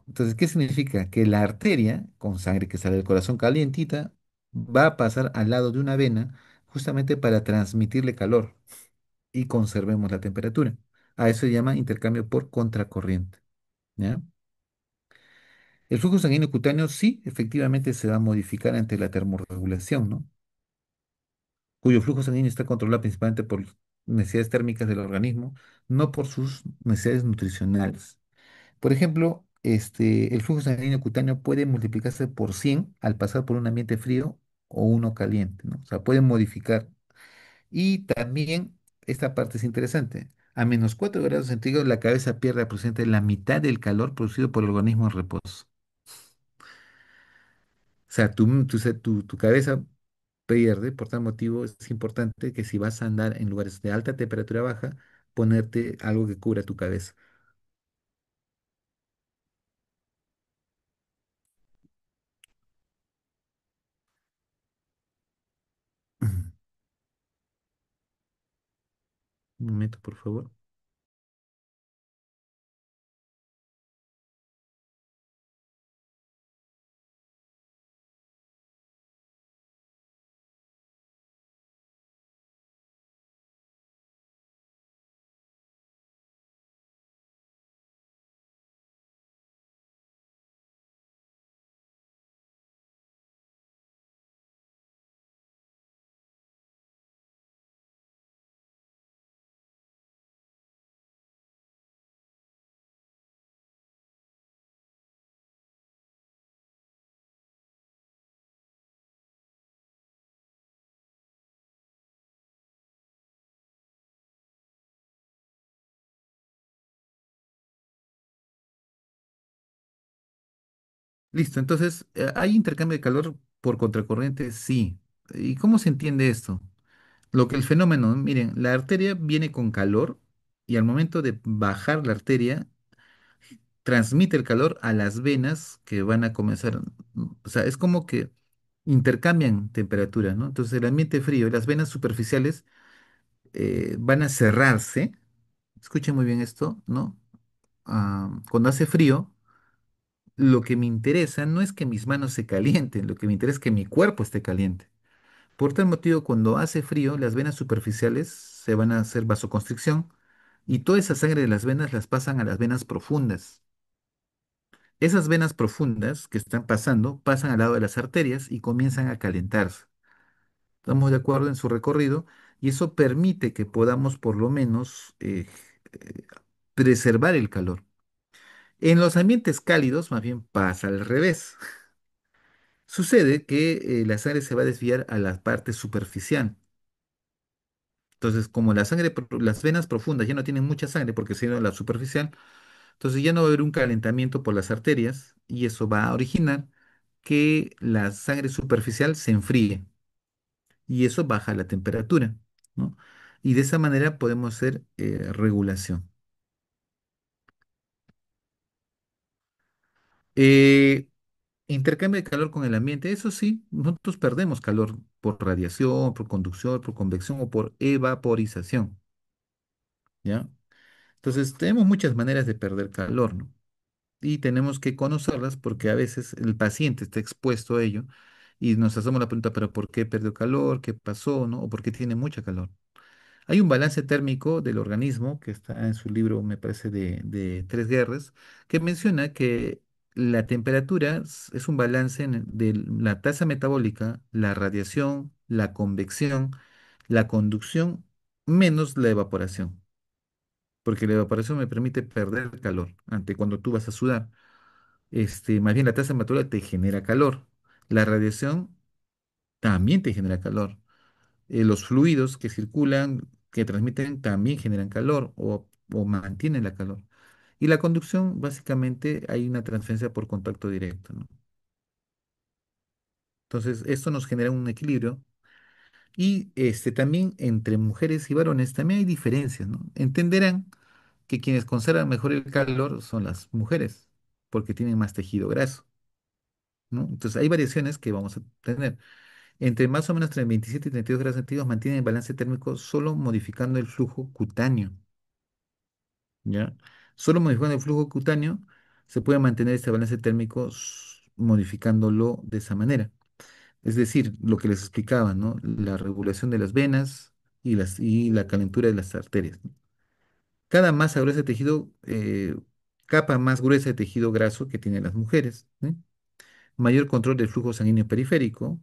Entonces, ¿qué significa? Que la arteria, con sangre que sale del corazón calientita, va a pasar al lado de una vena justamente para transmitirle calor y conservemos la temperatura. A eso se llama intercambio por contracorriente, ¿ya? El flujo sanguíneo cutáneo sí, efectivamente se va a modificar ante la termorregulación, ¿no? Cuyo flujo sanguíneo está controlado principalmente por necesidades térmicas del organismo, no por sus necesidades nutricionales. Por ejemplo, el flujo sanguíneo cutáneo puede multiplicarse por 100 al pasar por un ambiente frío o uno caliente, ¿no? O sea, puede modificar. Y también, esta parte es interesante, a menos 4 grados centígrados la cabeza pierde aproximadamente la mitad del calor producido por el organismo en reposo. O sea, tu cabeza pierde, por tal motivo es importante que si vas a andar en lugares de alta temperatura baja, ponerte algo que cubra tu cabeza. Un momento, por favor. Listo, entonces, ¿hay intercambio de calor por contracorriente? Sí. ¿Y cómo se entiende esto? Lo que el fenómeno, miren, la arteria viene con calor y al momento de bajar la arteria, transmite el calor a las venas que van a comenzar, o sea, es como que intercambian temperatura, ¿no? Entonces el ambiente frío, las venas superficiales van a cerrarse, escuchen muy bien esto, ¿no? Cuando hace frío, lo que me interesa no es que mis manos se calienten, lo que me interesa es que mi cuerpo esté caliente. Por tal motivo, cuando hace frío, las venas superficiales se van a hacer vasoconstricción y toda esa sangre de las venas las pasan a las venas profundas. Esas venas profundas que están pasando pasan al lado de las arterias y comienzan a calentarse. Estamos de acuerdo en su recorrido y eso permite que podamos por lo menos eh, preservar el calor. En los ambientes cálidos, más bien pasa al revés. Sucede que la sangre se va a desviar a la parte superficial. Entonces, como la sangre, las venas profundas ya no tienen mucha sangre porque se ha ido a la superficial, entonces ya no va a haber un calentamiento por las arterias y eso va a originar que la sangre superficial se enfríe y eso baja la temperatura, ¿no? Y de esa manera podemos hacer regulación. Eh, Intercambio de calor con el ambiente, eso sí, nosotros perdemos calor por radiación, por conducción, por convección o por evaporización, ¿ya? Entonces, tenemos muchas maneras de perder calor, ¿no? Y tenemos que conocerlas porque a veces el paciente está expuesto a ello y nos hacemos la pregunta, pero ¿por qué perdió calor? ¿Qué pasó? ¿No? ¿O por qué tiene mucha calor? Hay un balance térmico del organismo que está en su libro, me parece, de Tres Guerras, que menciona que la temperatura es un balance de la tasa metabólica, la radiación, la convección, la conducción, menos la evaporación. Porque la evaporación me permite perder calor ante cuando tú vas a sudar. Más bien la tasa metabólica te genera calor. La radiación también te genera calor. Los fluidos que circulan, que transmiten, también generan calor o mantienen la calor. Y la conducción, básicamente, hay una transferencia por contacto directo, ¿no? Entonces, esto nos genera un equilibrio. Y también entre mujeres y varones también hay diferencias, ¿no? Entenderán que quienes conservan mejor el calor son las mujeres, porque tienen más tejido graso, ¿no? Entonces, hay variaciones que vamos a tener. Entre más o menos entre 27 y 32 grados centígrados mantienen el balance térmico solo modificando el flujo cutáneo, ¿ya? Solo modificando el flujo cutáneo se puede mantener este balance térmico modificándolo de esa manera. Es decir, lo que les explicaba, ¿no? La regulación de las venas y la calentura de las arterias, ¿no? Cada masa gruesa de tejido, capa más gruesa de tejido graso que tienen las mujeres, ¿eh? Mayor control del flujo sanguíneo periférico,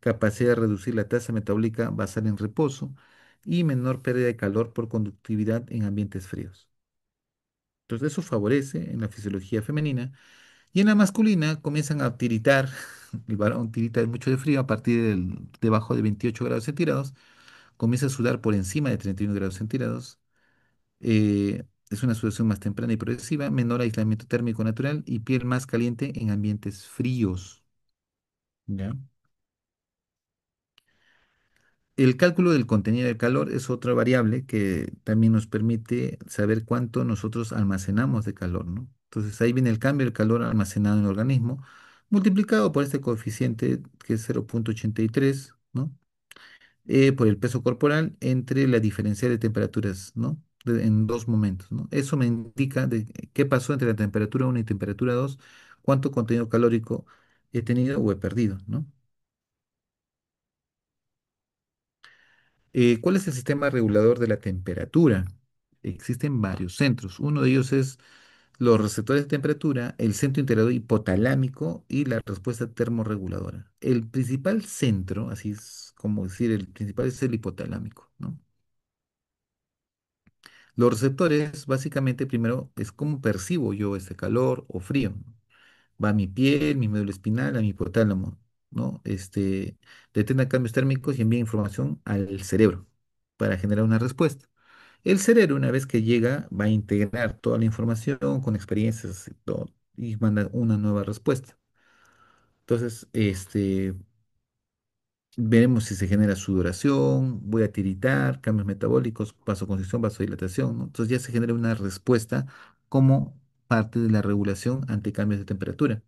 capacidad de reducir la tasa metabólica basal en reposo y menor pérdida de calor por conductividad en ambientes fríos. Entonces eso favorece en la fisiología femenina y en la masculina comienzan a tiritar, el varón tirita mucho de frío a partir debajo de 28 grados centígrados, comienza a sudar por encima de 31 grados centígrados, es una sudoración más temprana y progresiva, menor aislamiento térmico natural y piel más caliente en ambientes fríos, ¿ya? El cálculo del contenido de calor es otra variable que también nos permite saber cuánto nosotros almacenamos de calor, ¿no? Entonces ahí viene el cambio del calor almacenado en el organismo, multiplicado por este coeficiente que es 0,83, ¿no? Por el peso corporal entre la diferencia de temperaturas, ¿no? En dos momentos, ¿no? Eso me indica de qué pasó entre la temperatura 1 y temperatura 2, cuánto contenido calórico he tenido o he perdido, ¿no? ¿Cuál es el sistema regulador de la temperatura? Existen varios centros. Uno de ellos es los receptores de temperatura, el centro integrador hipotalámico y la respuesta termorreguladora. El principal centro, así es como decir, el principal es el hipotalámico, ¿no? Los receptores, básicamente, primero es cómo percibo yo ese calor o frío. Va a mi piel, mi médula espinal, a mi hipotálamo, ¿no? Detecta cambios térmicos y envía información al cerebro para generar una respuesta. El cerebro, una vez que llega, va a integrar toda la información con experiencias y todo, y manda una nueva respuesta. Entonces, Veremos si se genera sudoración, voy a tiritar, cambios metabólicos, vasoconstricción, vasodilatación, ¿no? Entonces ya se genera una respuesta como parte de la regulación ante cambios de temperatura.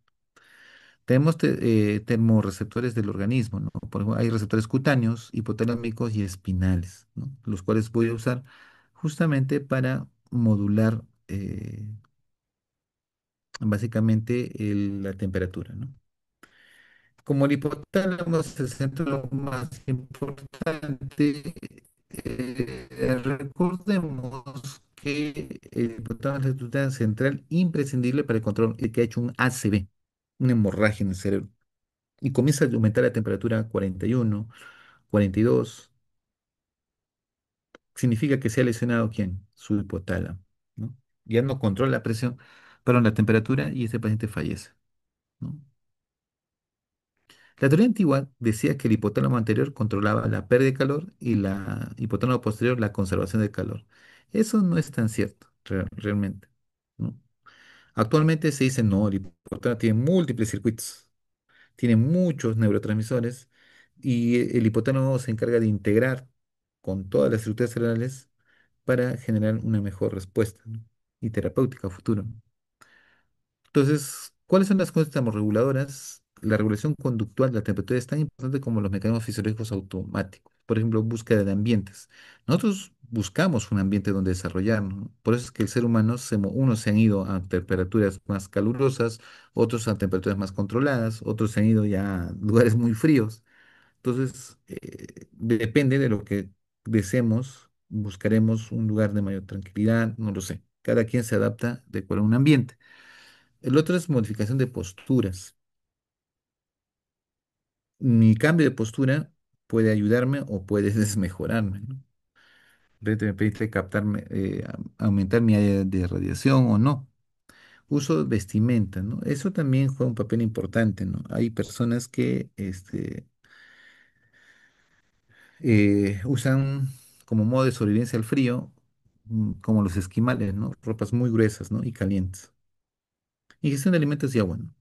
Tenemos termorreceptores del organismo, ¿no? Por ejemplo, hay receptores cutáneos, hipotalámicos y espinales, ¿no? Los cuales voy a usar justamente para modular básicamente la temperatura, ¿no? Como el hipotálamo es el centro más importante, recordemos que el hipotálamo es la estructura central imprescindible para el control, el que ha hecho un ACV, una hemorragia en el cerebro, y comienza a aumentar la temperatura a 41, 42, significa que se ha lesionado ¿quién? Su hipotálamo, ¿no? Ya no controla la presión, perdón, la temperatura y ese paciente fallece, ¿no? La teoría antigua decía que el hipotálamo anterior controlaba la pérdida de calor y la hipotálamo posterior la conservación del calor. Eso no es tan cierto, realmente, ¿no? Actualmente se dice, no, el hipotálamo tiene múltiples circuitos, tiene muchos neurotransmisores y el hipotálamo se encarga de integrar con todas las estructuras cerebrales para generar una mejor respuesta, ¿no? Y terapéutica a futuro. Entonces, ¿cuáles son las cosas termorreguladoras? La regulación conductual de la temperatura es tan importante como los mecanismos fisiológicos automáticos. Por ejemplo, búsqueda de ambientes. Nosotros buscamos un ambiente donde desarrollarnos, ¿no? Por eso es que el ser humano, unos se han ido a temperaturas más calurosas, otros a temperaturas más controladas, otros se han ido ya a lugares muy fríos. Entonces, depende de lo que deseemos, buscaremos un lugar de mayor tranquilidad, no lo sé. Cada quien se adapta de acuerdo a un ambiente. El otro es modificación de posturas. Mi cambio de postura puede ayudarme o puede desmejorarme, ¿no? De repente me pediste captarme, aumentar mi área de radiación o no. Uso vestimenta, ¿no? Eso también juega un papel importante, ¿no? Hay personas que usan como modo de sobrevivencia al frío, como los esquimales, ¿no? Ropas muy gruesas, ¿no? Y calientes. Ingestión de alimentos y agua, ¿no?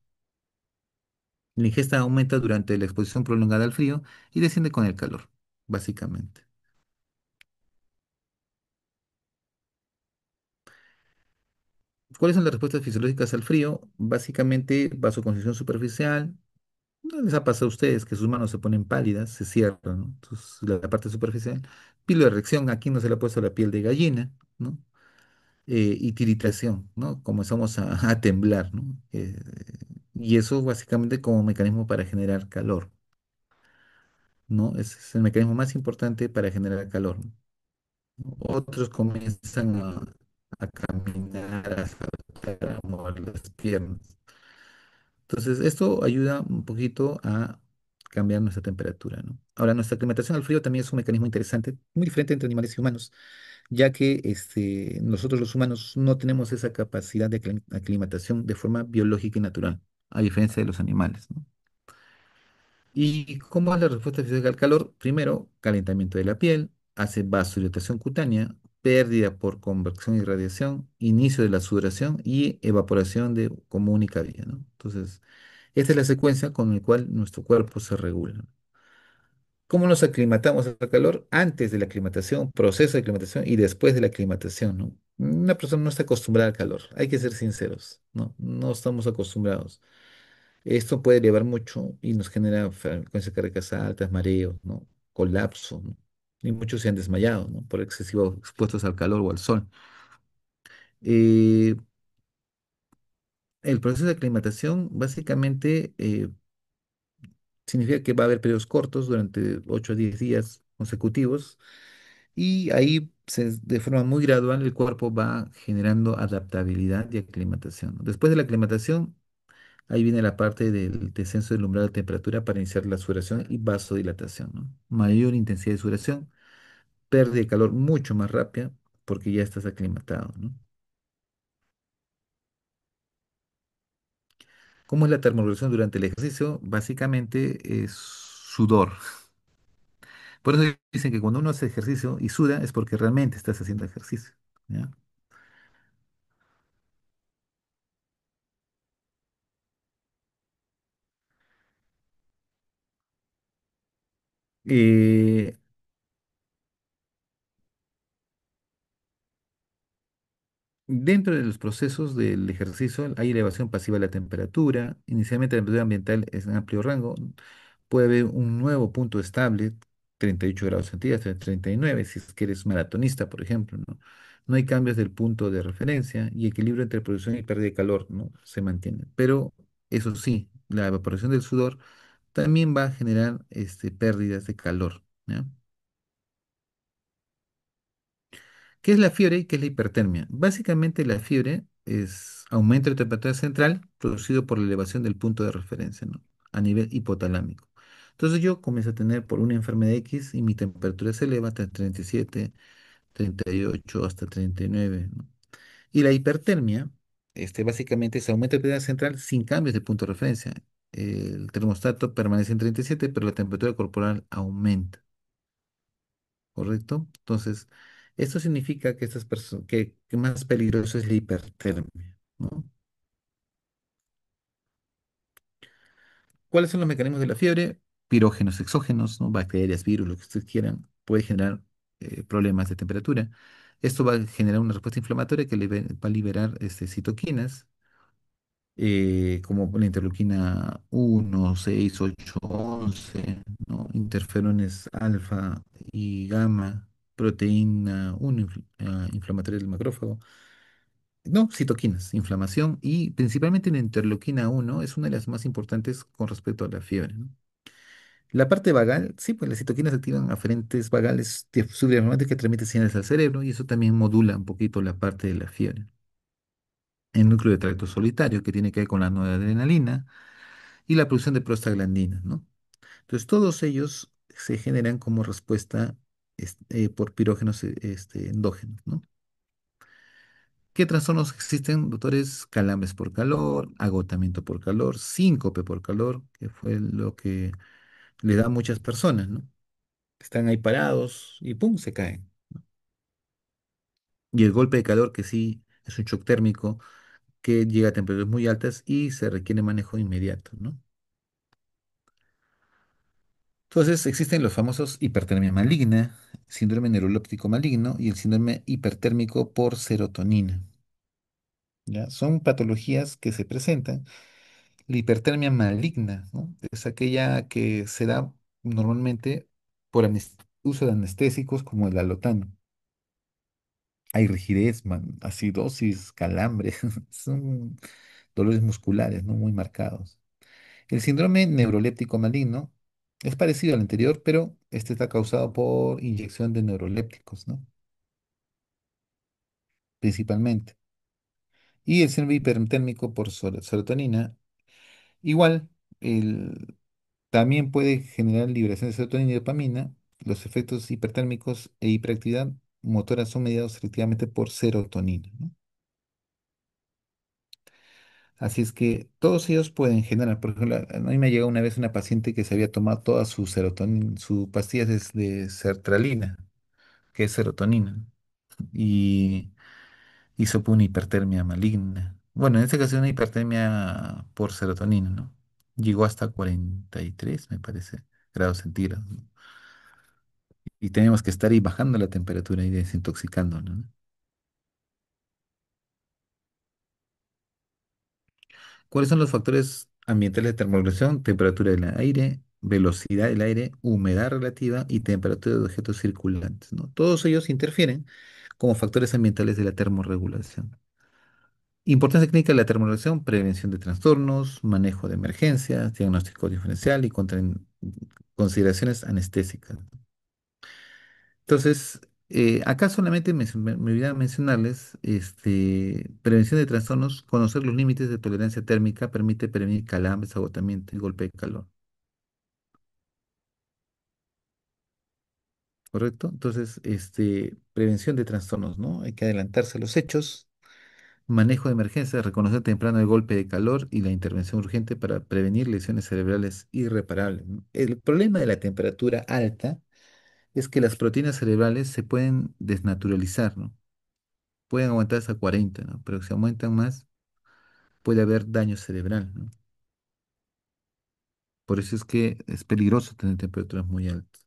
La ingesta aumenta durante la exposición prolongada al frío y desciende con el calor, básicamente. ¿Cuáles son las respuestas fisiológicas al frío? Básicamente, vasoconstricción superficial. ¿No les ha pasado a ustedes que sus manos se ponen pálidas, se cierran, ¿no? Entonces, la parte superficial. Piloerección, aquí no se le ha puesto la piel de gallina, ¿no? Y tiritación, ¿no? Comenzamos a temblar, ¿no? Y eso básicamente como mecanismo para generar calor, ¿no? Ese es el mecanismo más importante para generar calor, ¿no? Otros comienzan a caminar, a saltar, a mover las piernas. Entonces, esto ayuda un poquito a cambiar nuestra temperatura, ¿no? Ahora, nuestra aclimatación al frío también es un mecanismo interesante, muy diferente entre animales y humanos, ya que nosotros los humanos no tenemos esa capacidad de aclimatación de forma biológica y natural, a diferencia de los animales, ¿no? ¿Y cómo es la respuesta física al calor? Primero, calentamiento de la piel, hace vasodilatación cutánea, pérdida por convección y radiación, inicio de la sudoración y evaporación de como única vía, ¿no? Entonces, esta es la secuencia con la cual nuestro cuerpo se regula. ¿Cómo nos aclimatamos al calor? Antes de la aclimatación, proceso de aclimatación y después de la aclimatación, ¿no? Una persona no está acostumbrada al calor, hay que ser sinceros, ¿no? No estamos acostumbrados. Esto puede elevar mucho y nos genera frecuencias cardíacas altas, mareos, ¿no? Colapso, ¿no? Y muchos se han desmayado, ¿no? Por excesivo expuestos al calor o al sol. Eh, el proceso de aclimatación básicamente significa que va a haber periodos cortos durante 8 a 10 días consecutivos y ahí de forma muy gradual el cuerpo va generando adaptabilidad y aclimatación, ¿no? Después de la aclimatación, ahí viene la parte del descenso del umbral de temperatura para iniciar la sudoración y vasodilatación, ¿no? Mayor intensidad de sudoración, pérdida de calor mucho más rápida porque ya estás aclimatado, ¿no? ¿Cómo es la termorregulación durante el ejercicio? Básicamente es sudor. Por eso dicen que cuando uno hace ejercicio y suda es porque realmente estás haciendo ejercicio, ¿ya? Eh, Dentro de los procesos del ejercicio hay elevación pasiva de la temperatura. Inicialmente la temperatura ambiental es en amplio rango. Puede haber un nuevo punto estable, 38 grados centígrados, 39, si es que eres maratonista, por ejemplo, ¿no? No hay cambios del punto de referencia y equilibrio entre producción y pérdida de calor, ¿no? Se mantiene. Pero eso sí, la evaporación del sudor también va a generar pérdidas de calor, ¿ya? ¿Qué es la fiebre y qué es la hipertermia? Básicamente la fiebre es aumento de temperatura central producido por la elevación del punto de referencia, ¿no? A nivel hipotalámico. Entonces yo comienzo a tener por una enfermedad X y mi temperatura se eleva hasta 37, 38, hasta 39, ¿no? Y la hipertermia, básicamente es aumento de temperatura central sin cambios de punto de referencia. El termostato permanece en 37, pero la temperatura corporal aumenta. ¿Correcto? Entonces, esto significa que estas personas, que más peligroso es la hipertermia, ¿no? ¿Cuáles son los mecanismos de la fiebre? Pirógenos, exógenos, ¿no? Bacterias, virus, lo que ustedes quieran, puede generar problemas de temperatura. Esto va a generar una respuesta inflamatoria que va a liberar citoquinas, como la interleuquina 1, 6, 8, 11, ¿no? Interferones alfa y gamma, proteína 1 inflamatoria del macrófago. No, citoquinas, inflamación y principalmente la interleuquina 1 es una de las más importantes con respecto a la fiebre, ¿no? La parte vagal, sí, pues las citoquinas activan aferentes vagales subrepticia que transmiten señales al cerebro y eso también modula un poquito la parte de la fiebre. El núcleo de tracto solitario que tiene que ver con la noradrenalina y la producción de prostaglandinas, ¿no? Entonces, todos ellos se generan como respuesta por pirógenos endógenos, ¿no? ¿Qué trastornos existen, doctores? Calambres por calor, agotamiento por calor, síncope por calor, que fue lo que le da a muchas personas, ¿no? Están ahí parados y ¡pum! Se caen. Y el golpe de calor, que sí es un shock térmico, que llega a temperaturas muy altas y se requiere manejo inmediato, ¿no? Entonces existen los famosos hipertermia maligna, síndrome neuroléptico maligno y el síndrome hipertérmico por serotonina. ¿Ya? Son patologías que se presentan. La hipertermia maligna, ¿no? Es aquella que se da normalmente por uso de anestésicos como el alotano. Hay rigidez, acidosis, calambre, son dolores musculares, ¿no? Muy marcados. El síndrome neuroléptico maligno es parecido al anterior, pero este está causado por inyección de neurolépticos, ¿no? Principalmente. Y el síndrome hipertérmico por serotonina, igual, el, también puede generar liberación de serotonina y dopamina. Los efectos hipertérmicos e hiperactividad motora son mediados selectivamente por serotonina, ¿no? Así es que todos ellos pueden generar, por ejemplo, a mí me llegó una vez una paciente que se había tomado toda su serotonina, su pastillas de sertralina, que es serotonina, y hizo una hipertermia maligna. Bueno, en este caso una hipertermia por serotonina, ¿no? Llegó hasta 43, me parece, grados centígrados, ¿no? Y tenemos que estar ahí bajando la temperatura y desintoxicándola, ¿no? ¿Cuáles son los factores ambientales de termorregulación? Temperatura del aire, velocidad del aire, humedad relativa y temperatura de objetos circulantes, ¿no? Todos ellos interfieren como factores ambientales de la termorregulación. Importancia clínica de la termorregulación, prevención de trastornos, manejo de emergencias, diagnóstico diferencial y consideraciones anestésicas. Entonces, acá solamente me olvidaba mencionarles, prevención de trastornos, conocer los límites de tolerancia térmica permite prevenir calambres, agotamiento y golpe de calor, ¿correcto? Entonces, prevención de trastornos, ¿no? Hay que adelantarse a los hechos, manejo de emergencias, reconocer temprano el golpe de calor y la intervención urgente para prevenir lesiones cerebrales irreparables, ¿no? El problema de la temperatura alta es que las proteínas cerebrales se pueden desnaturalizar, ¿no? Pueden aguantar hasta 40, ¿no? Pero si aumentan más, puede haber daño cerebral, ¿no? Por eso es que es peligroso tener temperaturas muy altas.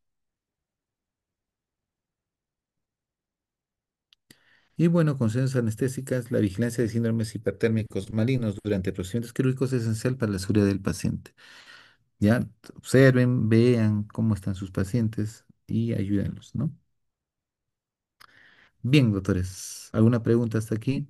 Y bueno, condiciones anestésicas, la vigilancia de síndromes hipertérmicos malignos durante procedimientos quirúrgicos es esencial para la seguridad del paciente. Ya, observen, vean cómo están sus pacientes y ayúdenlos, ¿no? Bien, doctores, ¿alguna pregunta hasta aquí?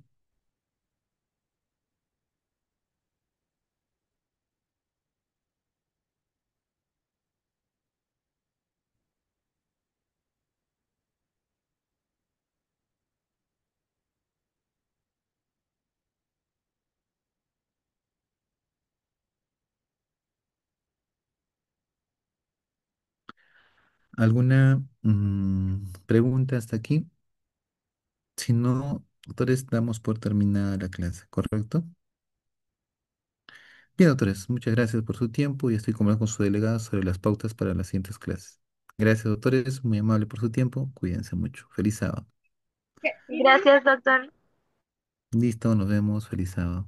¿Alguna pregunta hasta aquí? Si no, doctores, damos por terminada la clase, ¿correcto? Bien, doctores, muchas gracias por su tiempo y estoy conversando con su delegado sobre las pautas para las siguientes clases. Gracias, doctores, muy amable por su tiempo. Cuídense mucho. Feliz sábado. Gracias, doctor. Listo, nos vemos. Feliz sábado.